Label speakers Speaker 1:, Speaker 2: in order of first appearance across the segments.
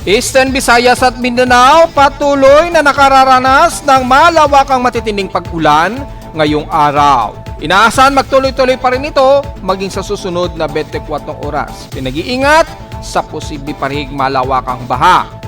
Speaker 1: Eastern Visayas at Mindanao patuloy na nakararanas ng malawakang matitinding pag-ulan ngayong araw. Inaasahan magtuloy-tuloy pa rin ito maging sa susunod na 24 oras. Pinag-iingat sa posible parihig malawakang baha.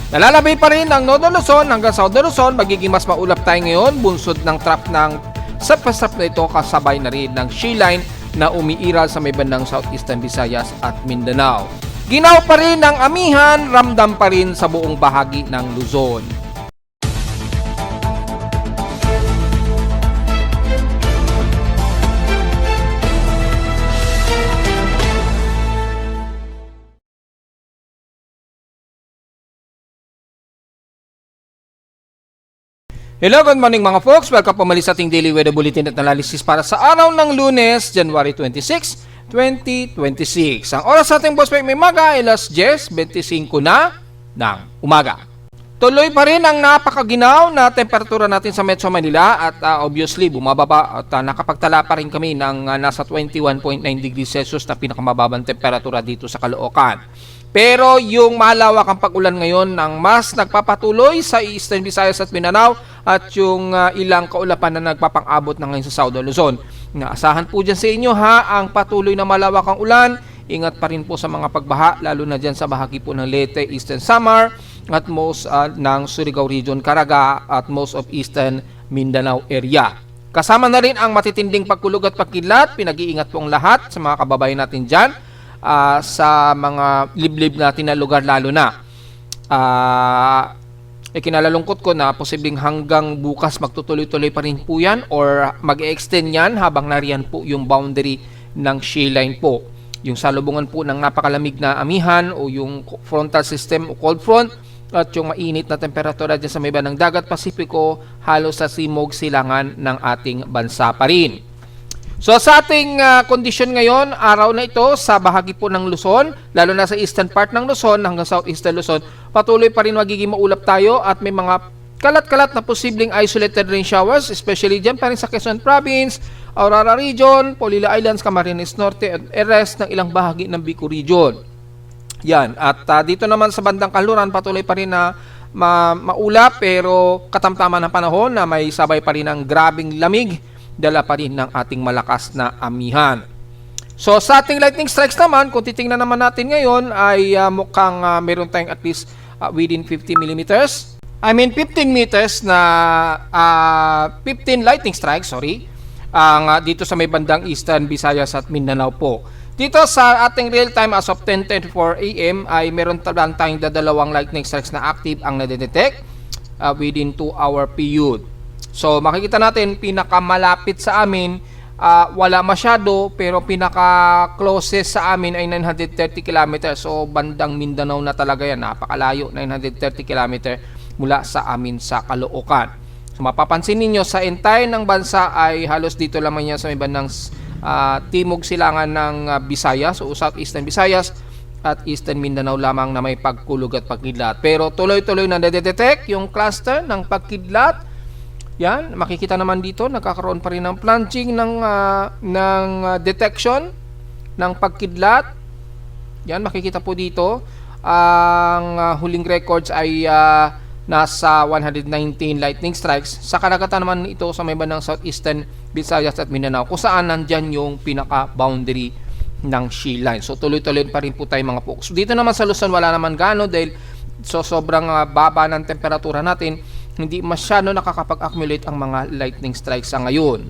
Speaker 1: Nalalabay pa rin ang Northern Luzon hanggang Southern Luzon. Magiging mas maulap tayo ngayon bunsod ng trap ng sapasap na ito kasabay na rin ng shear line na umiiral sa may bandang Southeastern Visayas at Mindanao. Ginaw pa rin ng amihan, ramdam pa rin sa buong bahagi ng Luzon. Hello, good morning mga folks. Welcome po muli sa ating Daily Weather Bulletin at Analysis para sa araw ng Lunes, January 26, 2026. Ang oras sa ating boss may maga ay alas 10:25 na ng umaga. Tuloy pa rin ang napakaginaw na temperatura natin sa Metro Manila at obviously bumababa at nakapagtala pa rin kami ng nasa 21.9 degrees Celsius na pinakamababang temperatura dito sa Caloocan. Pero yung malawak ang pag-ulan ngayon ng mas nagpapatuloy sa Eastern Visayas at Mindanao at yung ilang kaulapan na nagpapang-abot na ngayon sa Southern Luzon. Naasahan po dyan sa inyo ang patuloy na malawak ang ulan. Ingat pa rin po sa mga pagbaha lalo na dyan sa bahagi po ng Leyte, Eastern Samar at most ng Surigao Region, Caraga at most of Eastern Mindanao area. Kasama na rin ang matitinding pagkulog at pagkidlat. Pinag-iingat po ang lahat sa mga kababayan natin dyan. Sa mga liblib natin na lugar lalo na kinalalungkot ko na posibleng hanggang bukas magtutuloy-tuloy pa rin po yan or mag-extend yan habang nariyan po yung boundary ng shear line po. Yung salubungan po ng napakalamig na amihan o yung frontal system o cold front at yung mainit na temperatura dyan sa may bandang dagat Pasipiko halos sa simog silangan ng ating bansa pa rin. So sa ating kondisyon ngayon, araw na ito sa bahagi po ng Luzon, lalo na sa eastern part ng Luzon hanggang southeastern Luzon, patuloy pa rin magiging maulap tayo at may mga kalat-kalat na posibleng isolated rain showers, especially dyan pa rin sa Quezon Province, Aurora Region, Polilla Islands, Camarines Norte at rest ng ilang bahagi ng Bicol Region. Yan, at dito naman sa bandang Kanluran, patuloy pa rin na maulap pero katamtaman ng panahon na may sabay pa rin ng grabing lamig, dala pa rin ng ating malakas na amihan. So sa ating lightning strikes naman, kung titingnan naman natin ngayon ay mukhang meron tayong at least within 50 millimeters. 15 meters na 15 lightning strikes, ang dito sa may bandang Eastern Visayas at Mindanao po. Dito sa ating real time as of 10:34 AM ay meron tayong dadalawang lightning strikes na active ang nadedetect within 2-hour period. So makikita natin pinakamalapit sa amin wala masyado pero pinaka-closest sa amin ay 930 km. So bandang Mindanao na talaga yan, napakalayo, 930 km mula sa amin sa Caloocan. So mapapansin ninyo sa entire ng bansa ay halos dito lamang yan sa may bandang timog silangan ng Visayas o Southeastern Visayas at Eastern Mindanao lamang na may pagkulog at pagkidlat. Pero tuloy-tuloy na nadedetect yung cluster ng pagkidlat. Yan, makikita naman dito, nagkakaroon pa rin ng plunging ng detection ng pagkidlat. Yan, makikita po dito. Ang huling records ay nasa 119 lightning strikes. Sa karagatan naman ito sa may bandang Southeastern Visayas at Mindanao, kung saan nandyan yung pinaka-boundary ng shear line. So, tuloy-tuloy pa rin po tayo mga folks. So, dito naman sa Luzon, wala naman gano dahil sobrang baba ng temperatura natin. Hindi masyado nakakapag-accumulate ang mga lightning strikes sa ngayon.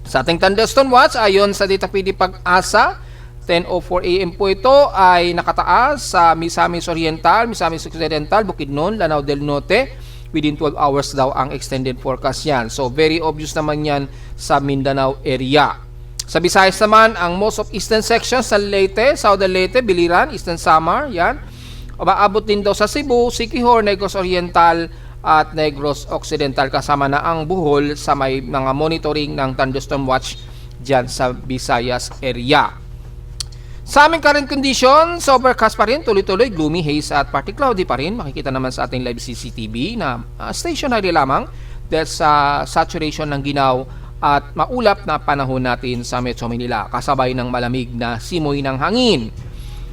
Speaker 1: Sa ating thunderstorm watch, ayon sa Data PD Pag-asa, 10:04 AM po ito ay nakataas sa Misamis Oriental, Misamis Occidental, Bukidnon, Lanao del Norte. Within 12 hours daw ang extended forecast yan. So very obvious naman yan sa Mindanao area. Sa Visayas naman, ang most of eastern sections sa Leyte, Southern Leyte, Biliran, Eastern Samar, yan. Umaabot din daw sa Cebu, Siquijor, Negros Oriental, at Negros Occidental kasama na ang Bohol sa may mga monitoring ng thunderstorm watch dyan sa Visayas area. Sa aming current condition, overcast pa rin, tuloy-tuloy, gloomy, haze at partly cloudy pa rin. Makikita naman sa ating live CCTV na stationary lamang dahil sa saturation ng ginaw at maulap na panahon natin sa Metro Manila kasabay ng malamig na simoy ng hangin.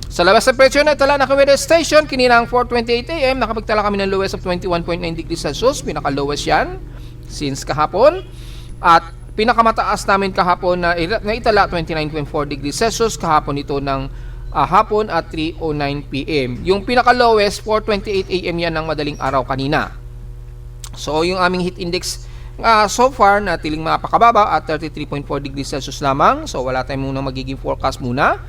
Speaker 1: Sa labas ng presyo na itala ng weather station, kininang 4:28 AM, nakapagtala kami ng lowest of 21.9 degrees Celsius, pinaka-lowest yan since kahapon. At pinakamataas namin kahapon na itala 29.4 degrees Celsius, kahapon ito ng hapon at 3:09 PM. Yung pinaka-lowest 4:28 AM yan ng madaling araw kanina. So yung aming heat index so far natiling mapakababa at 33.4 degrees Celsius lamang. So wala tayong muna magiging forecast muna.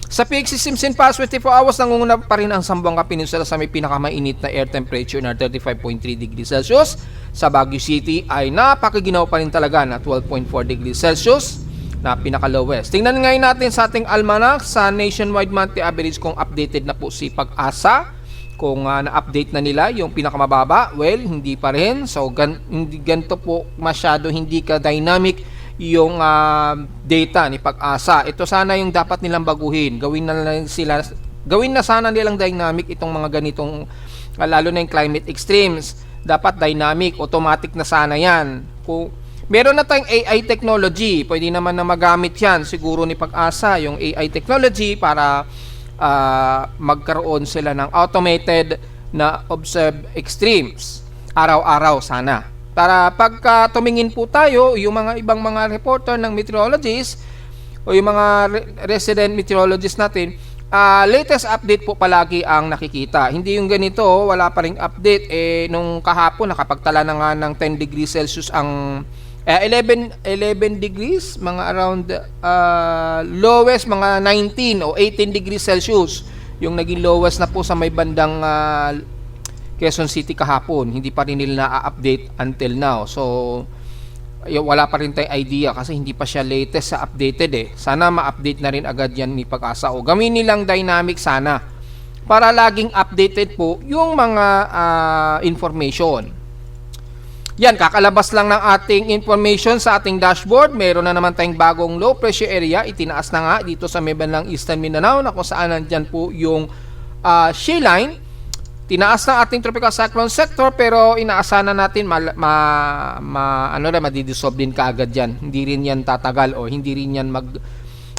Speaker 1: Sa PXC Simpson Pass 24 hours nangunguna pa rin ang Zamboanga Peninsula sa may pinakamainit na air temperature na 35.3 degrees Celsius. Sa Baguio City ay napakaginaw pa rin talaga na 12.4 degrees Celsius na pinaka-lowest. Tingnan ngayon natin sa ating almanac sa nationwide monthly average kung updated na po si Pag-asa. Kung na-update na nila yung pinakamababa, well, hindi pa rin. So, ganito po masyado hindi ka-dynamic yung data ni Pag-asa. Ito sana yung dapat nilang baguhin. Gawin na sana nilang dynamic itong mga ganitong, lalo na yung climate extremes. Dapat dynamic, automatic na sana yan. Kung meron na tayong AI technology, pwede naman na magamit yan siguro ni Pag-asa, yung AI technology para magkaroon sila ng automated na observe extremes araw-araw sana. Para pagka tumingin po tayo, yung mga ibang mga reporter ng meteorologists o yung mga resident meteorologists natin, latest update po palagi ang nakikita. Hindi yung ganito, wala pa ring update. Nung kahapon, nakapagtala na nga ng 10 degrees Celsius ang 11 degrees, mga around lowest, mga 19 o 18 degrees Celsius. Yung naging lowest na po sa may bandang Quezon City kahapon. Hindi pa rin nila na-update until now. So, wala pa rin tayong idea kasi hindi pa siya latest sa updated Sana ma-update na rin agad yan ni Pag-asa o gawin nilang dynamic sana para laging updated po yung mga information. Yan, kakalabas lang ng ating information sa ating dashboard. Meron na naman tayong bagong low pressure area. Itinaas na nga dito sa may bandang Eastern Mindanao na kung saan nandyan po yung shear line. Tinaas ng ating tropical cyclone sector pero inaasahan na natin madidissolve din kaagad yan. Hindi rin yan tatagal o hindi rin yan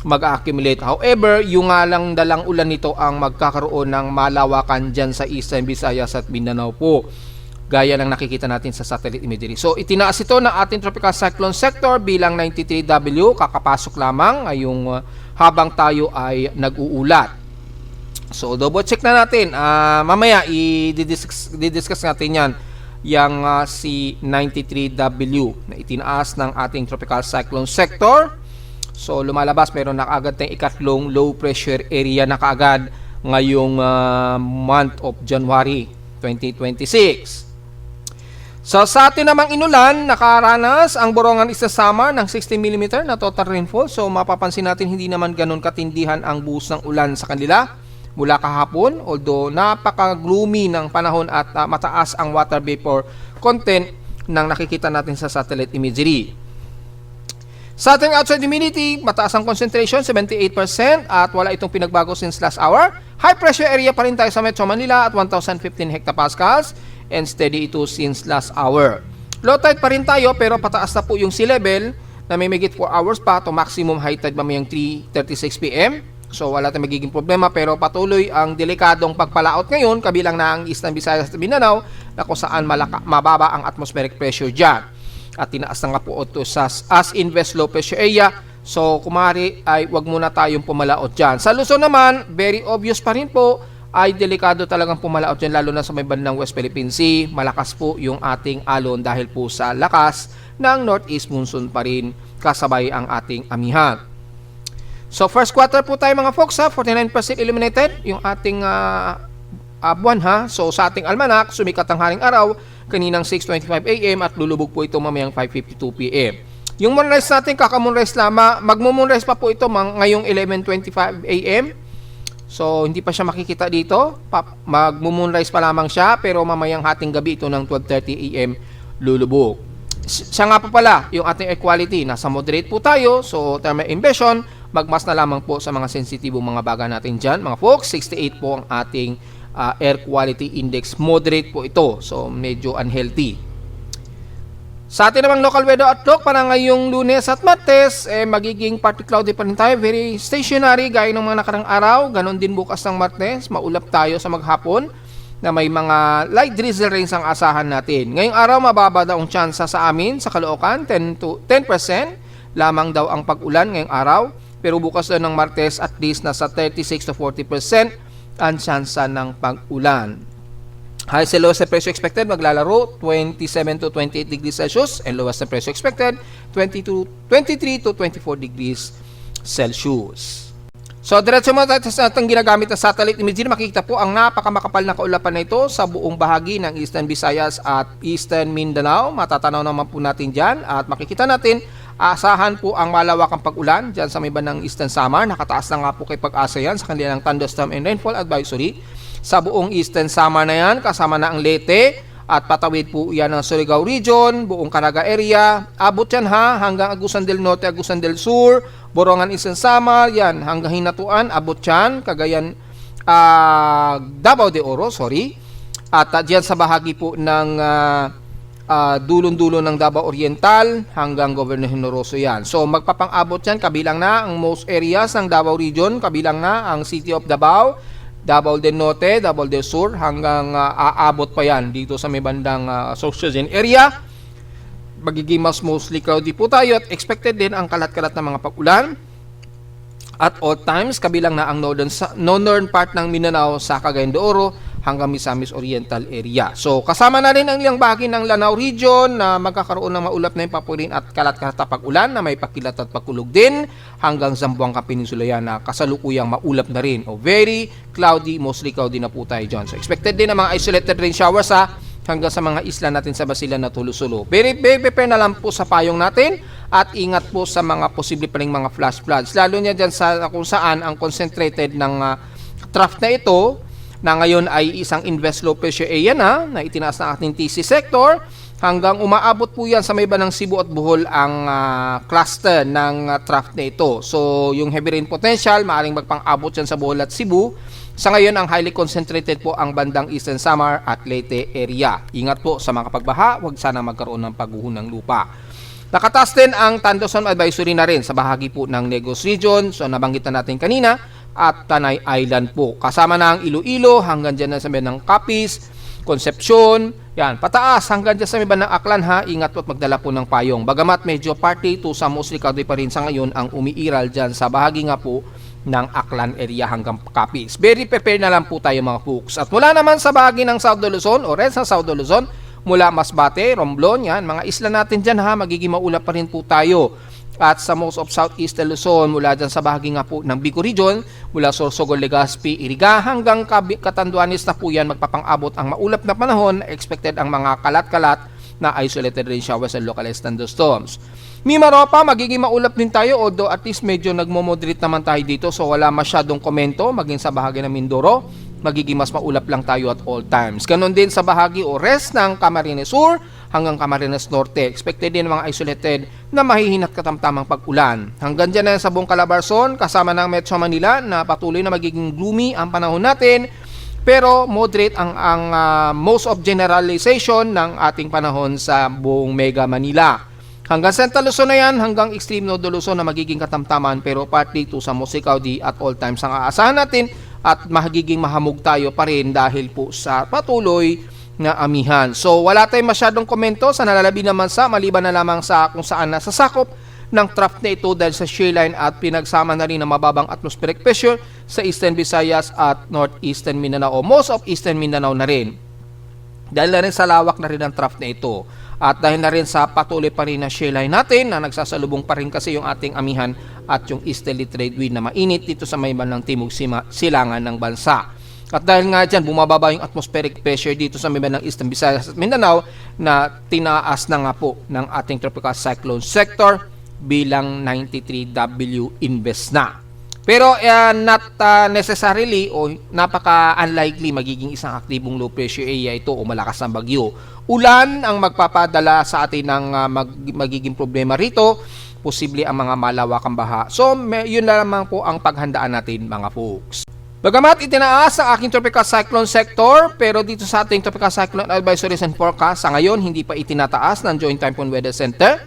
Speaker 1: mag-accumulate. However, yung nga lang dalang ulan nito ang magkakaroon ng malawakan dyan sa Eastern Visayas at Mindanao po. Gaya ng nakikita natin sa satellite imagery. So, itinaas ito ng ating tropical cyclone sector bilang 93W. Kakapasok lamang ngayong habang tayo ay nag-uulat. So, double check na natin. Mamaya, i-discuss natin yan. Yung si 93W na itinaas ng ating tropical cyclone sector. So, lumalabas. Meron na kaagad tayong ikatlong low pressure area na kaagad ngayong month of January 2026. So, sa atin namang inulan, nakaranas ang Borongan Eastern Samar ng 60 mm na total rainfall. So, mapapansin natin hindi naman ganun katindihan ang buhos ng ulan sa kanila mula kahapon, although napaka-gloomy ng panahon at mataas ang water vapor content ng nakikita natin sa satellite imagery. Sa ating outside humidity, mataas ang concentration, 78% at wala itong pinagbago since last hour. High pressure area pa rin tayo sa Metro Manila at 1,015 hectopascals and steady ito since last hour. Low tide pa rin tayo pero pataas na po yung sea level na may migit 4 hours pa to maximum high tide mamayang 3:36 PM. So wala tayong magiging problema pero patuloy ang delikadong pagpalaot ngayon kabilang na ang Eastern Visayas at Mindanao na kung saan mababa ang atmospheric pressure dyan. At tinaas na nga po ito sa as invest low pressure area. So kumari ay wag muna tayong pumalaot dyan. Sa Luzon naman, very obvious pa rin po ay delikado talagang pumalaot dyan lalo na sa may bandang West Philippine Sea. Malakas po yung ating alon dahil po sa lakas ng northeast monsoon pa rin kasabay ang ating amihan. So first quarter po tayo mga folks 49% illuminated yung ating buwan So sa ating almanac, sumikat ang haring araw kaninang 6:25 AM at lulubog po ito mamayang 5:52 PM. Yung moonrise natin, kaka-moonrise lamang, magmo-moonrise pa po ito ngayong 11:25 AM. So hindi pa siya makikita dito, magmo-moonrise pa lamang siya pero mamayang hating gabi ito ng 12:30 AM lulubog. Siya nga pa pala, yung ating air quality, nasa moderate po tayo. So thermal impression, magmas na lamang po sa mga sensitibong mga baga natin dyan. Mga folks, 68 po ang ating air quality index. Moderate po ito. So medyo unhealthy. Sa atin namang local weather outlook para ngayong Lunes at Martes, magiging partly cloudy pa rin tayo. Very stationary gaya ng mga nakarang araw. Ganon din bukas ng Martes. Maulap tayo sa maghapon na may mga light drizzle rains ang asahan natin. Ngayong araw, mababa daw ang tsansa sa amin sa Caloocan, 10% lamang daw ang pag-ulan ngayong araw. Pero bukas daw ng Martes, at least nasa 36 to 40% ang tsansa ng pag-ulan. Highest and lowest na presyo expected maglalaro 27 to 28 degrees Celsius, and lowest na presyo expected 23 to 24 degrees Celsius. So diretso mo tayo sa ating ginagamit na satellite imagery. Makikita po ang napakamakapal na kaulapan na ito sa buong bahagi ng Eastern Visayas at Eastern Mindanao. Matatanaw naman po natin dyan at makikita natin asahan po ang malawakang pag-ulan dyan sa may bandang Eastern Samar. Nakataas na nga po kay Pag-asa yan sa kanilang thunderstorm and rainfall advisory. Sa buong Eastern Samar na yan, kasama na ang Leyte at patawid po yan ng Surigao Region, buong Caraga area. Abot yan hanggang Agusan del Norte, Agusan del Sur, Borongan Eastern Samar, yan hanggang Hinatuan, abot yan, Cagayan, Davao de Oro, sorry. At dyan sa bahagi po ng dulon-dulo ng Davao Oriental hanggang Governor Honoroso yan. So magpapang-abot yan, kabilang na ang most areas ng Davao Region, kabilang na ang City of Davao, Davao del Norte, Davao del Sur, hanggang aabot pa yan dito sa may bandang Sorsogen area. Magiging mostly cloudy po tayo at expected din ang kalat-kalat na mga pag-ulan. At all times, kabilang na ang northern part ng Mindanao sa Cagayan de Oro hanggang Misamis Oriental area. So, kasama na rin ang ilang bahagi ng Lanao Region na magkakaroon ng maulap na ipapurin at kalat-kalat na pag-ulan na may pakilat at pagkulog din hanggang Zamboanga Peninsula yan na kasalukuyang maulap na rin. O very cloudy, mostly cloudy na po tayo dyan. So, expected din ang mga isolated rain showers hanggang sa mga isla natin sa Basilan na Tulusulo. Very prepare na lang po sa payong natin at ingat po sa mga posible pa ring mga flash floods. Lalo niya dyan sa kung saan ang concentrated ng trough na ito na ngayon ay isang invest low pressure area na itinaas ng ating TC sector hanggang umaabot po yan sa may bandang Cebu at Bohol ang cluster ng trough na ito. So yung heavy rain potential maaaring magpang-abot yan sa Bohol at Cebu. Sa ngayon, ang highly concentrated po ang bandang Eastern Samar at Leyte area. Ingat po sa mga pagbaha, huwag sana magkaroon ng pagguho ng lupa. Nakataas din ang thunderstorm advisory na rin sa bahagi po ng Negros Region. So nabanggit na natin kanina at Tanay Island po. Kasama na ang Iloilo hanggang dyan na sa may ng Capiz, Concepcion, yan, pataas hanggang dyan sa may bandang Aklan Ingat po at magdala po ng payong. Bagamat medyo partly to sa mostly cloudy pa rin sa ngayon ang umiiral dyan sa bahagi nga po ng Aklan area hanggang Capiz. Very prepared na lang po tayo mga folks. At mula naman sa bahagi ng South de Luzon o red sa South de Luzon, mula Masbate, Romblon, yan, mga isla natin dyan magiging maulap pa rin po tayo. At sa most of Southeast de Luzon, mula dyan sa bahagi nga po ng Bico Region, mula Sorsogon, Legazpi, Iriga, hanggang Catanduanes na po yan, magpapang-abot ang maulap na panahon. Expected ang mga kalat-kalat na isolated rain showers and localized thunderstorms. Mimaropa, magiging maulap din tayo, although at least medyo nagmo-moderate naman tayo dito, so wala masyadong komento. Maging sa bahagi ng Mindoro, magiging mas maulap lang tayo at all times. Ganon din sa bahagi o rest ng Camarines Sur hanggang Camarines Norte. Expected din mga isolated na mahihinat katamtamang pag-ulan. Hanggang dyan na sa buong Calabarzon, kasama ng Metro Manila na patuloy na magiging gloomy ang panahon natin. Pero moderate ang most of generalization ng ating panahon sa buong Mega Manila. Hanggang Central Luzon na yan, hanggang extreme North Luzon na magiging katamtaman pero partly to sa mostly cloudy at all times ang aasahan natin at magiging mahamog tayo pa rin dahil po sa patuloy na amihan. So wala tayong masyadong komento sa nalalabi naman sa maliban na lamang sa kung saan nasasakop ng trough na ito dahil sa shear line at pinagsama na rin ng mababang atmospheric pressure sa Eastern Visayas at Northeastern Mindanao o most of Eastern Mindanao na rin. Dahil na rin sa lawak na rin ng trough na ito. At dahil na rin sa patuloy pa rin na shear line natin na nagsasalubong pa rin kasi yung ating amihan at yung easterly trade wind na mainit dito sa may bandang timog silangan ng bansa. At dahil nga dyan, bumababa yung atmospheric pressure dito sa may bandang Eastern Visayas at Mindanao na tinaas na nga po ng ating tropical cyclone sector bilang 93W invest na. Pero not necessarily o napaka-unlikely magiging isang aktibong low pressure area ito o malakas na bagyo. Ulan ang magpapadala sa atin ng magiging problema rito, posible ang mga malawakang baha. So yun na lamang po ang paghandaan natin mga folks. Bagamat itinaas ang aking tropical cyclone sector, pero dito sa ating tropical cyclone advisories and forecast, sa ngayon hindi pa itinataas ng Joint Typhoon Weather Center.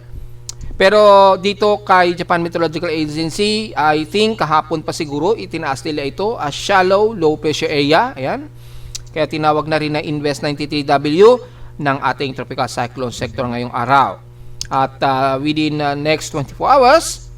Speaker 1: Pero dito kay Japan Meteorological Agency, I think kahapon pa siguro itinaas nila ito as shallow low pressure area. Ayan. Kaya tinawag na rin na Invest 93W ng ating tropical cyclone sector ngayong araw. At within next 24 hours,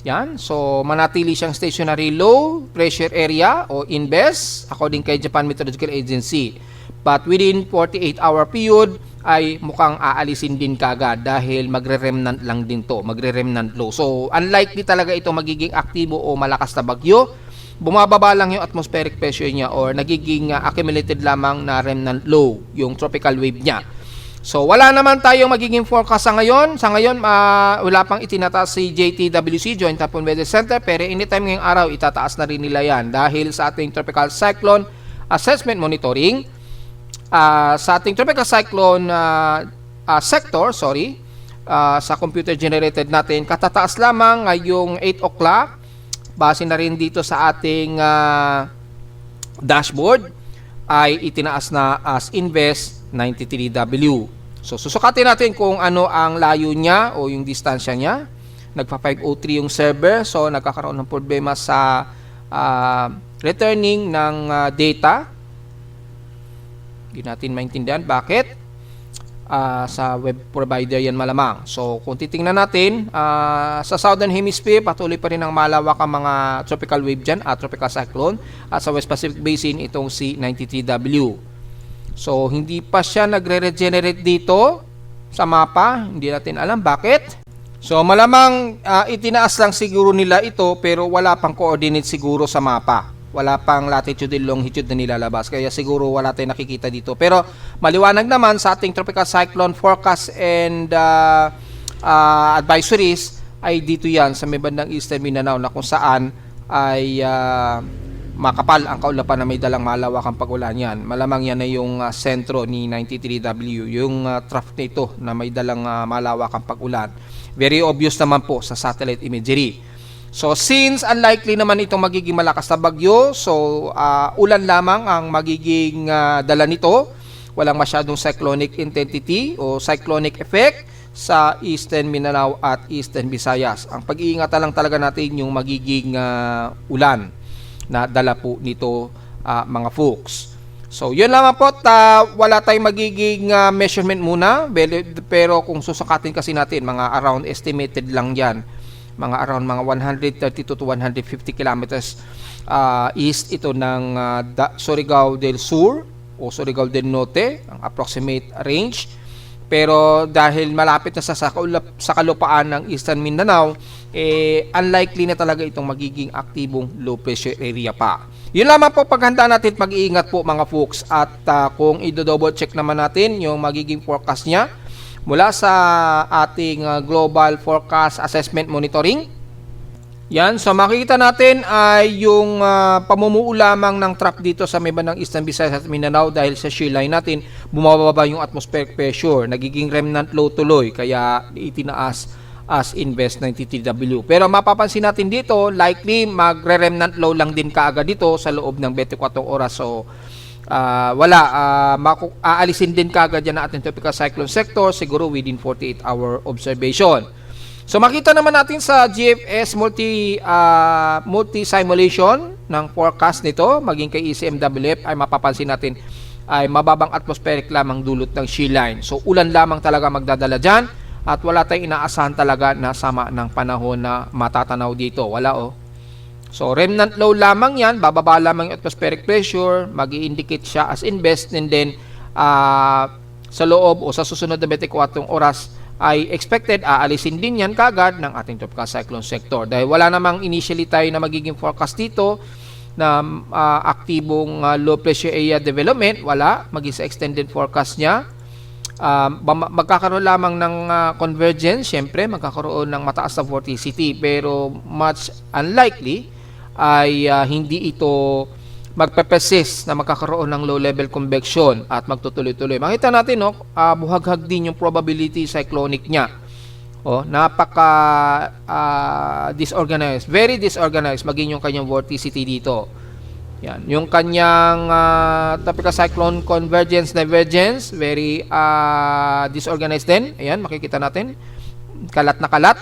Speaker 1: yan. So, manatili siyang stationary low pressure area o INBES according kay Japan Meteorological Agency. But within 48-hour period ay mukhang aalisin din kagad dahil magre-remnant lang din to, magre-remnant low. So, unlikely talaga ito magiging aktibo o malakas na bagyo. Bumababa lang yung atmospheric pressure niya or nagiging accumulated lamang na remnant low, yung tropical wave niya. So, wala naman tayong magiging forecast sa ngayon. Sa ngayon, wala pang itinataas si JTWC, Joint Typhoon Weather Center, pero anytime ngayong araw, itataas na rin nila yan dahil sa ating Tropical Cyclone Assessment Monitoring, sa ating Tropical Cyclone sector, sa computer generated natin, katataas lamang ngayong 8 o'clock, base na rin dito sa ating dashboard, ay itinaas na as Invest 93W. So, susukatin natin kung ano ang layo niya o yung distansya niya. Nagpa-503 yung server. So, nagkakaroon ng problema sa returning ng data. Hindi natin maintindihan. Bakit? Sa web provider yan malamang. So, kung titingnan natin, sa Southern Hemisphere, patuloy pa rin ang malawak ang mga tropical wave dyan, tropical cyclone. At sa West Pacific Basin, itong si 93W. So, hindi pa siya nagre-regenerate dito sa mapa. Hindi natin alam bakit. So, malamang itinaas lang siguro nila ito pero wala pang coordinate siguro sa mapa. Wala pang latitude and longitude na nilalabas. Kaya siguro wala tayong nakikita dito. Pero maliwanag naman sa ating tropical cyclone forecast and advisories ay dito yan sa may bandang Eastern Mindanao na kung saan ay makapal ang kaulapan na may dalang malawakang pag-ulan yan. Malamang yan ay yung sentro ni 93W, yung trough nito na may dalang malawakang pag-ulan. Very obvious naman po sa satellite imagery. So, since unlikely naman itong magiging malakas na bagyo, so ulan lamang ang magiging dala nito. Walang masyadong cyclonic intensity o cyclonic effect sa Eastern Mindanao at Eastern Visayas. Ang pag-iingatan lang talaga natin yung magiging ulan na dala po nito mga folks. So, yun lamang po. Wala tayong magiging measurement muna. Pero kung susakatin kasi natin, mga around estimated lang yan. Mga around mga 132 to 150 kilometers east ito ng Surigao del Sur o Surigao del Norte, ang approximate range. Pero dahil malapit na sa kalupaan ng Eastern Mindanao, unlikely na talaga itong magiging aktibong low pressure area pa. Yun lamang po, paghanda natin, mag-iingat po mga folks. At kung i-double check naman natin yung magiging forecast niya mula sa ating Global Forecast Assessment Monitoring. Yan, so makikita natin ay yung pamumuo lamang ng trough dito sa may bandang Eastern Visayas at Mindanao dahil sa shear line natin, bumababa yung atmospheric pressure, nagiging remnant low tuloy, kaya itinaas as Invest 93W. Pero mapapansin natin dito, likely magre-remnant low lang din kaagad dito sa loob ng 24 oras. So, aalisin din kaagad yan na ating tropical cyclone sector, siguro within 48-hour observation. So makita naman natin sa GFS multi-simulation ng forecast nito, maging kay ECMWF, ay mapapansin natin ay mababang atmospheric lamang dulot ng shear line. So ulan lamang talaga magdadala dyan at wala tayong inaasahan talaga na sama ng panahon na matatanaw dito. Wala So remnant low lamang yan, bababa lamang yung atmospheric pressure, mag-i-indicate siya as Invest, and then sa loob o sa susunod na 24 oras ay expected aalisin din yan kagad ng ating tropical cyclone sector. Dahil wala namang initially tayo na magiging forecast dito na aktibong low pressure area development, wala, maging sa extended forecast niya. Magkakaroon lamang ng convergence, syempre magkakaroon ng mataas na vorticity, pero much unlikely ay hindi ito magpe-persist na magkakaroon ng low-level convection at magtutuloy-tuloy. Makita natin, buhaghag din yung probability cyclonic niya. Napaka disorganized, very disorganized maging yung kanyang vorticity dito. Yan, yung kanyang tropical cyclone convergence divergence, very disorganized din. Ayan, makikita natin. Kalat na kalat.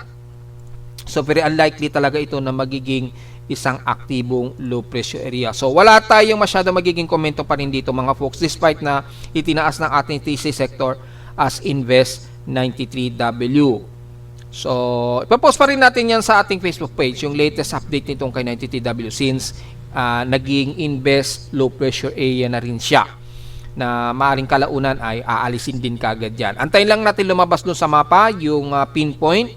Speaker 1: So very unlikely talaga ito na magiging isang aktibong low pressure area. So wala tayong masyado magiging komento pa rin dito mga folks, despite na itinaas ng ating TC sector as Invest 93W. So ipapost pa rin natin yan sa ating Facebook page, yung latest update nitong kay 93W, since naging Invest low pressure area na rin siya, na maaring kalaunan ay aalisin din kagad yan. Antayin lang natin lumabas doon sa mapa yung pinpoint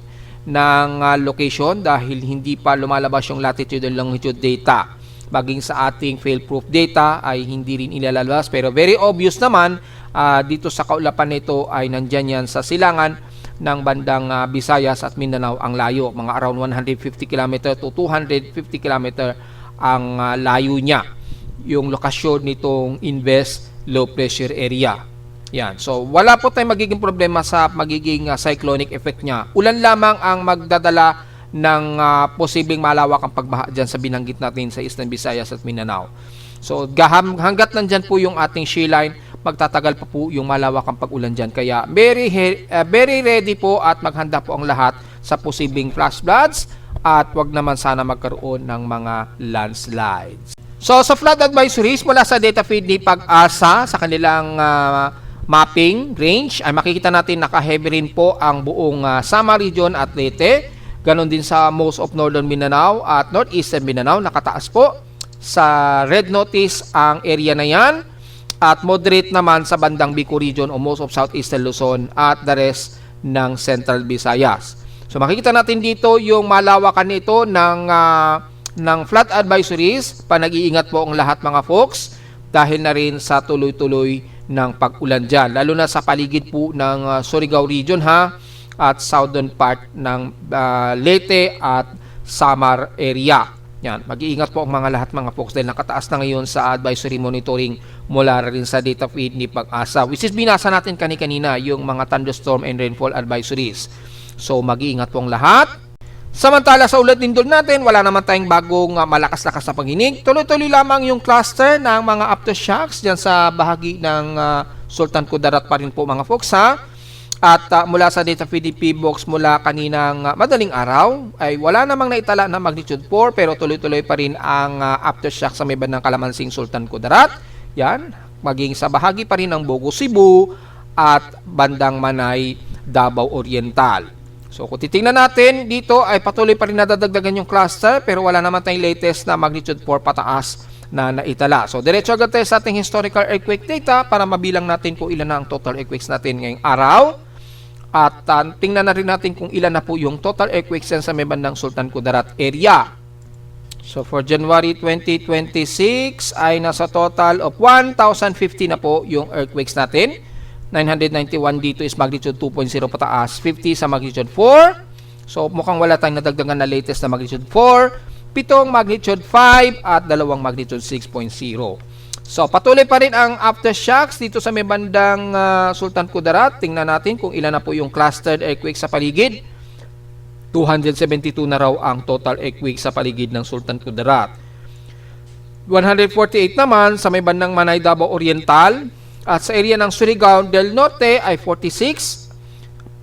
Speaker 1: ng location, dahil hindi pa lumalabas yung latitude and longitude data. Baging sa ating fail-proof data ay hindi rin ilalabas, pero very obvious naman dito sa kaulapan nito ay nandyan yan sa silangan ng bandang Visayas at Mindanao ang layo. Mga around 150 km to 250 km ang layo niya, yung lokasyon nitong Invest low pressure area. Yan. So wala po tayong magiging problema sa magiging cyclonic effect niya. Ulan lamang ang magdadala ng posibleng malawakang pagbaha dyan sa binanggit natin sa Eastern Visayas at Mindanao. So hanggat nandyan po yung ating shear line, magtatagal pa po yung malawakang pag-ulan dyan. Kaya very ready po at maghanda po ang lahat sa posibleng flash floods, at wag naman sana magkaroon ng mga landslides. So sa flood advisories mula sa data feed ni Pag-asa sa kanilang mapping range ay makikita natin naka-heavy rin po ang buong Samar Region at Leyte. Ganon din sa most of Northern Mindanao at Northeastern Mindanao, nakataas po. Sa red notice ang area na yan, at moderate naman sa bandang Bicol Region o most of Southeastern Luzon at the rest ng Central Visayas. So makikita natin dito yung malawakan nito ng flood advisories. Panag-iingat po ang lahat mga folks, dahil na rin sa tuloy-tuloy ng pag-ulan dyan, lalo na sa paligid po ng Surigao Region at southern part ng Leyte at Samar area. Yan, mag-iingat po ang lahat mga folks, dahil nakataas na ngayon sa advisory monitoring mula rin sa data feed ni Pag-asa, which is binasa natin kanina yung mga thunderstorm and rainfall advisories. So mag-iingat po ang lahat. Samantala sa ulat lindol natin, wala naman tayong bagong malakas-lakas na panginig. Tuloy-tuloy lamang yung cluster ng mga aftershocks dyan sa bahagi ng Sultan Kudarat pa rin po mga folks At mula sa data PDP box mula kaninang madaling araw ay wala namang naitala na magnitude 4, pero tuloy-tuloy pa rin ang aftershock sa may bandang Kalamansing Sultan Kudarat. Yan, maging sa bahagi pa rin ng Bogo Cebu at bandang Manay Davao Oriental. So kung titingnan natin dito ay patuloy pa rin nadadagdagan yung cluster, pero wala naman tayong latest na magnitude 4 pataas na naitala. So diretso agad tayo sa ating historical earthquake data para mabilang natin kung ilan na ang total earthquakes natin ngayong araw. At tingnan na rin natin kung ilan na po yung total earthquakes sa may bandang Sultan Kudarat area. So for January 2026 ay nasa total of 1,050 na po yung earthquakes natin. 991 dito is magnitude 2.0 pataas, 50 sa magnitude 4. So mukhang wala tayong nadagdagan na latest na magnitude 4, 7 magnitude 5 at 2 magnitude 6.0. So patuloy pa rin ang aftershocks dito sa may bandang Sultan Kudarat. Tingnan natin kung ilan na po yung clustered earthquake sa paligid. 272 na raw ang total earthquake sa paligid ng Sultan Kudarat. 148 naman sa may bandang Manay Davao Oriental. At sa area ng Surigao del Norte ay 46,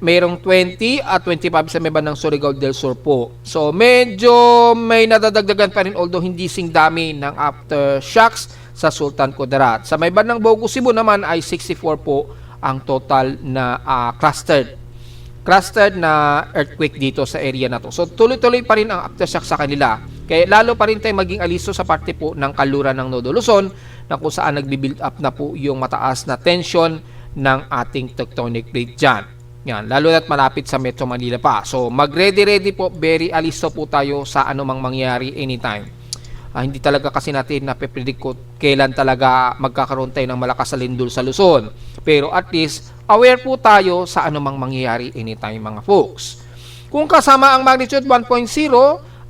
Speaker 1: mayroong 20 at 25 sa may bandang Surigao del Sur po. So medyo may nadadagdagan pa rin, although hindi sing dami ng aftershocks sa Sultan Kudarat. Sa may bandang Bogo Cebu naman ay 64 po ang total na clustered na earthquake dito sa area na to. So tuloy-tuloy pa rin ang aftershock sa kanila. Kaya lalo pa rin tayo maging alisto sa parte po ng kaluran ng Nodo Luzon, na kung saan nagbi-build up na po yung mataas na tension ng ating tectonic plate dyan. Yan, lalo na't malapit sa Metro Manila pa. So mag-ready po, very alisto po tayo sa anumang mangyari anytime. Hindi talaga kasi natin napipredict kung kailan talaga magkakaroon tayo ng malakas na lindol sa Luzon. Pero at least aware po tayo sa anumang mangyayari anytime mga folks. Kung kasama ang magnitude 1.0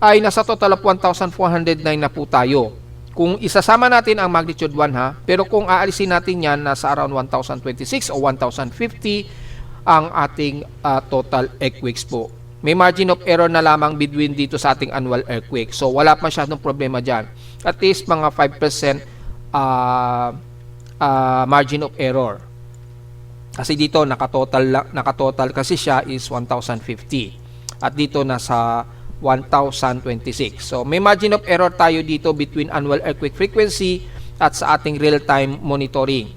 Speaker 1: ay nasa total of 1,409 na po tayo. Kung isasama natin ang magnitude 1 pero kung aalisin natin yan, nasa around 1,026 o 1,050 ang ating total earthquakes po. May margin of error na lamang between dito sa ating annual earthquake. So wala pa masyadong problema dyan. At least mga 5% margin of error. Kasi dito nakatotal kasi siya is 1,050. At dito nasa 1,026. So may margin of error tayo dito between annual earthquake frequency at sa ating real-time monitoring.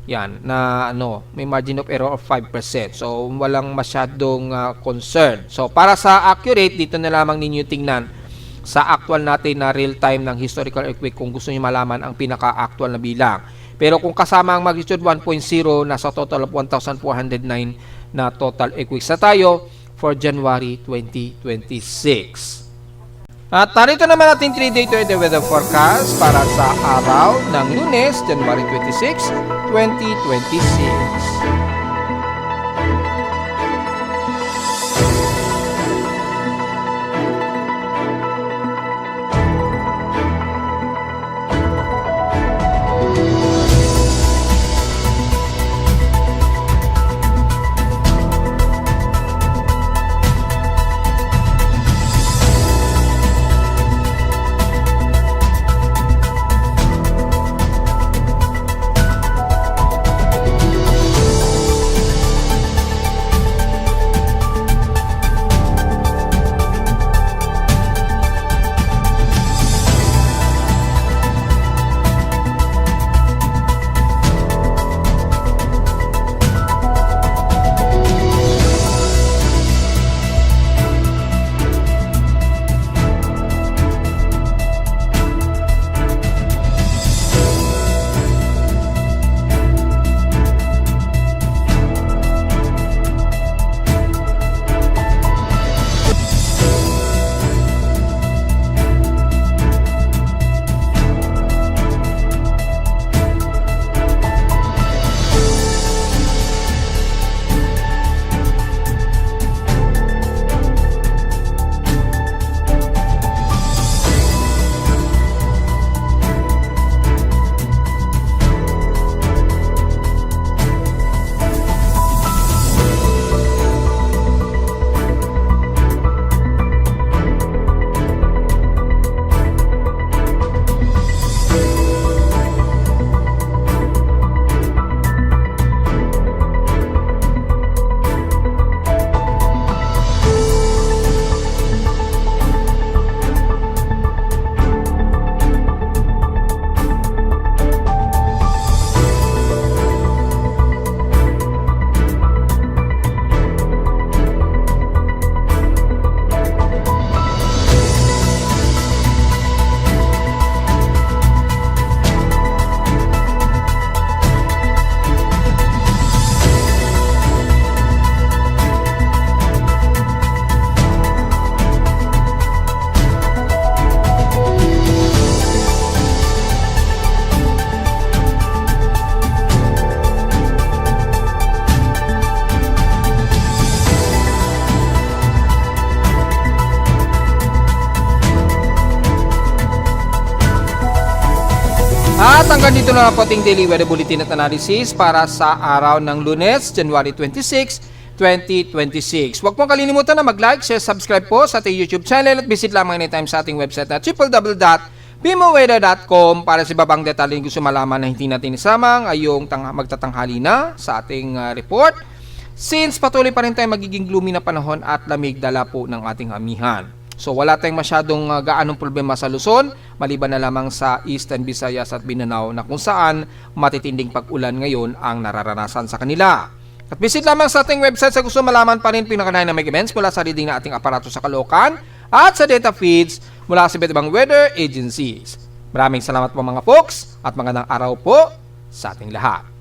Speaker 1: Yan, na may margin of error of 5%. So, walang masyadong concern. So, para sa accurate, dito na lamang ninyo tingnan sa actual natin na real-time ng historical earthquake kung gusto niyo malaman ang pinaka-actual na bilang. Pero kung kasama ang magnitude 1.0, nasa total of 1,409 na total earthquakes na tayo for January 2026. At narito naman ating 3-day weather forecast para sa araw ng Lunes, January 26, 2026. At hanggang dito na po ating daily weather bulletin at analysis para sa araw ng Lunes, January 26, 2026. Huwag pong kalilimutan na mag-like, share, subscribe po sa ating YouTube channel at visit lamang anytime sa ating website na www.bimoweather.com para sa ibang detalye gusto malaman na hindi natin isama ngayong magtatanghali na sa ating report. Since patuloy pa rin tayo magiging gloomy na panahon at lamig dala po ng ating amihan. So wala tayong masyadong gaanong problema sa Luzon, maliban na lamang sa Eastern Visayas at Mindanao na kung saan matitinding pag-ulan ngayon ang nararanasan sa kanila. At visit lamang sa ating website sa gusto malaman pa rin pinakanahin na may events mula sa reading na ating aparato sa Caloocan at sa data feeds mula sa iba't ibang weather agencies. Maraming salamat po mga folks at magandang araw po sa ating lahat.